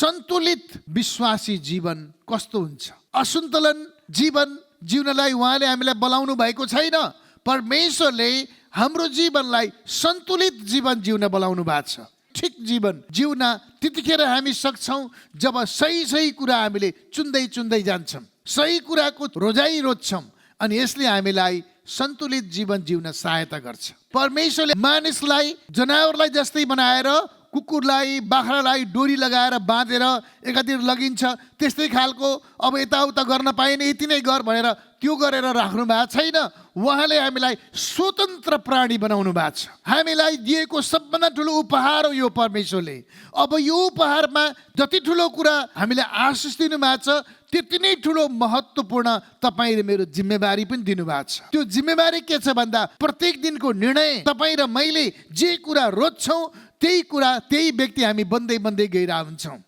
सन्तुलित विश्वासी जीवन कस्तो हुन्छ? असन्तुलन जीवन जिउनलाई उहाँले हामीलाई बोलाउनु भएको छैन। परमेश्वरले हाम्रो जीवनलाई सन्तुलित जीवन जिउन बोलाउनु भएको छ। ठिक जीवन जिउन त्यतिखेर हामी सक्छौँ जब सही सही कुरा हामीले चुन्दै चुन्दै जान्छौँ, सही कुराको रोजाइ रोज्छौँ, अनि यसले हामीलाई सन्तुलित जीवन जिउन सहायता गर्छ। परमेश्वरले मानिसलाई जनावरलाई जस्तै बनाएर कुकुरलाई बाख्रालाई डोरी लगाएर बाँधेर एकातिर लगिन्छ, त्यस्तै खालको अब यताउता गर्न पाइने यति नै गर भनेर त्यो गरेर राख्नु भएको छैन। उहाँले हामीलाई स्वतन्त्र प्राणी बनाउनु भएको छ। हामीलाई दिएको सबभन्दा ठुलो उपहार हो यो परमेश्वरले। अब यो उपहारमा जति ठुलो कुरा हामीलाई आशिष दिनु भएको छ, त्यति नै ठुलो महत्त्वपूर्ण तपाईँले मेरो जिम्मेवारी पनि दिनुभएको छ। त्यो जिम्मेवारी के छ भन्दा प्रत्येक दिनको निर्णय तपाईँ र मैले जे कुरा रोज्छौँ त्यही कुरा त्यही व्यक्ति हामी बन्दै बन्दै गइरहेको हुन्छौँ।